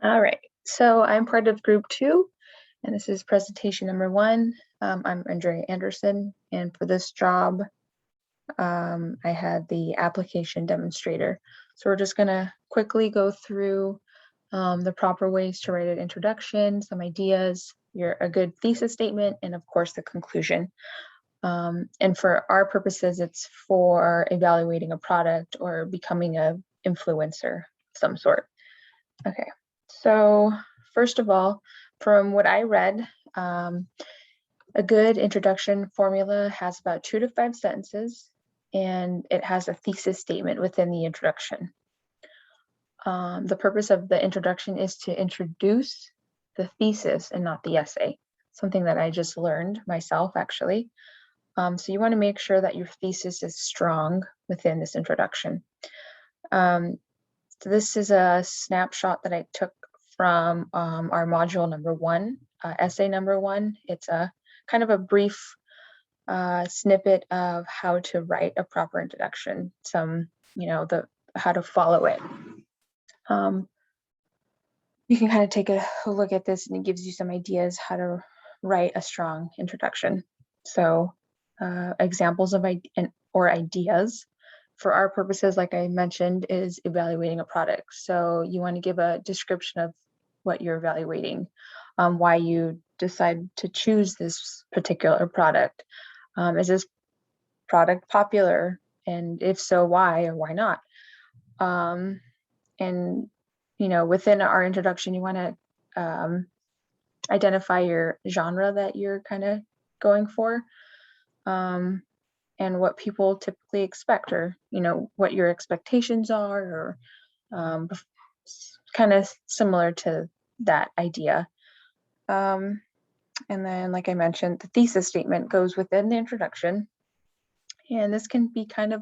All right, so I'm part of group 2, and this is presentation number 1. I'm Andrea Anderson, and for this job, I had the application demonstrator. So we're just gonna quickly go through the proper ways to write an introduction, some ideas, a good thesis statement, and of course the conclusion. And for our purposes, it's for evaluating a product or becoming an influencer of some sort. Okay, so first of all, from what I read, a good introduction formula has about 2 to 5 sentences, and it has a thesis statement within the introduction. The purpose of the introduction is to introduce the thesis and not the essay, something that I just learned myself, actually. So you want to make sure that your thesis is strong within this introduction. So this is a snapshot that I took from our module number 1, essay number 1. It's a kind of a brief snippet of how to write a proper introduction, how to follow it. You can kind of take a look at this, and it gives you some ideas how to write a strong introduction. So examples of ideas for our purposes, like I mentioned, is evaluating a product. So you want to give a description of what you're evaluating, why you decide to choose this particular product. Is this product popular? And if so, why or why not? And within our introduction, you want to identify your genre that you're kind of going for, and what people typically expect, or what your expectations are, or kind of similar to that idea. And then, like I mentioned, the thesis statement goes within the introduction, and this can be kind of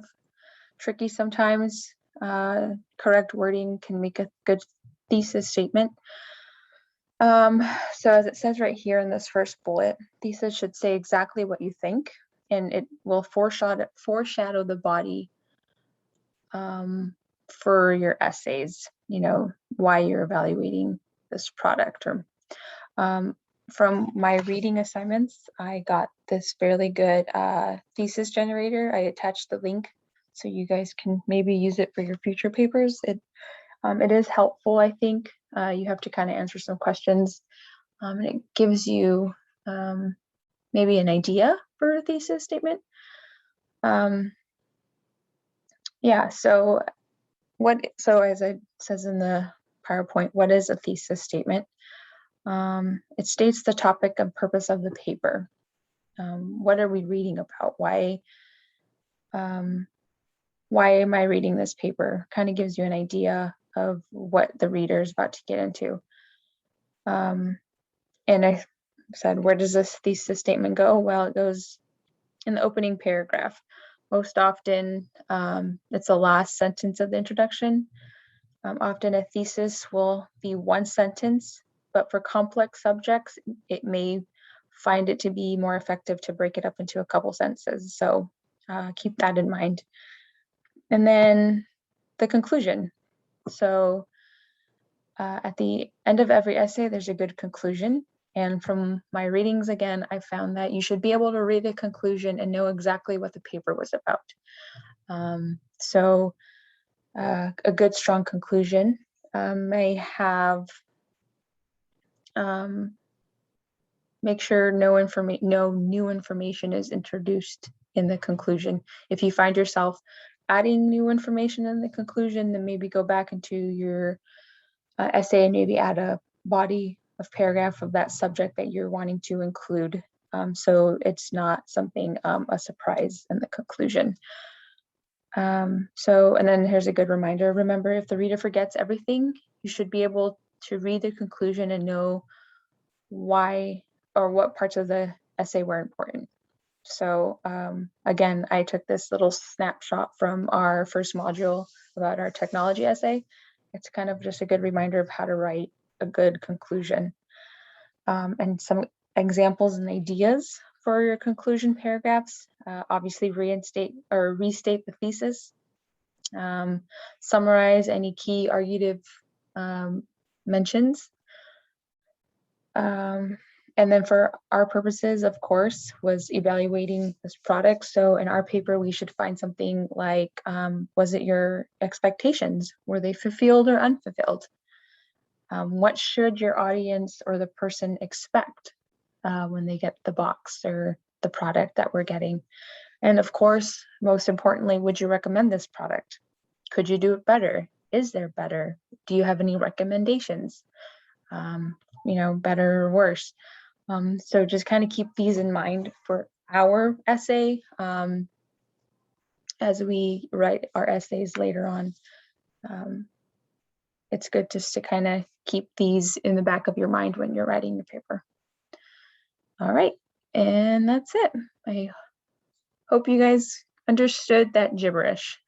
tricky sometimes. Correct wording can make a good thesis statement. So as it says right here in this first bullet, thesis should say exactly what you think, and it will foreshadow the body for your essays, why you're evaluating this product. Or from my reading assignments, I got this fairly good thesis generator. I attached the link so you guys can maybe use it for your future papers. It is helpful, I think. You have to kind of answer some questions, and it gives you maybe an idea for a thesis statement. Yeah, so as it says in the PowerPoint, what is a thesis statement? It states the topic and purpose of the paper. What are we reading about? Why am I reading this paper? Kind of gives you an idea of what the reader is about to get into. And I said, where does this thesis statement go? Well, it goes in the opening paragraph. Most often, it's the last sentence of the introduction. Often a thesis will be one sentence, but for complex subjects, it may find it to be more effective to break it up into a couple sentences. So keep that in mind. And then the conclusion. So at the end of every essay, there's a good conclusion. And from my readings, again, I found that you should be able to read the conclusion and know exactly what the paper was about. So a good, strong conclusion may have, make sure no new information is introduced in the conclusion. If you find yourself adding new information in the conclusion, then maybe go back into your essay and maybe add a body of paragraph of that subject that you're wanting to include, so it's not something a surprise in the conclusion. And then here's a good reminder. Remember, if the reader forgets everything, you should be able to read the conclusion and know why or what parts of the essay were important. So again, I took this little snapshot from our first module about our technology essay. It's kind of just a good reminder of how to write a good conclusion. And some examples and ideas for your conclusion paragraphs. Obviously, restate the thesis. Summarize any key argumentative mentions. And then for our purposes, of course, was evaluating this product. So in our paper, we should find something like, was it your expectations? Were they fulfilled or unfulfilled? What should your audience or the person expect when they get the box or the product that we're getting? And of course, most importantly, would you recommend this product? Could you do it better? Is there better? Do you have any recommendations? Better or worse? So just kind of keep these in mind for our essay as we write our essays later on. It's good just to kind of keep these in the back of your mind when you're writing your paper. All right, and that's it. I hope you guys understood that gibberish.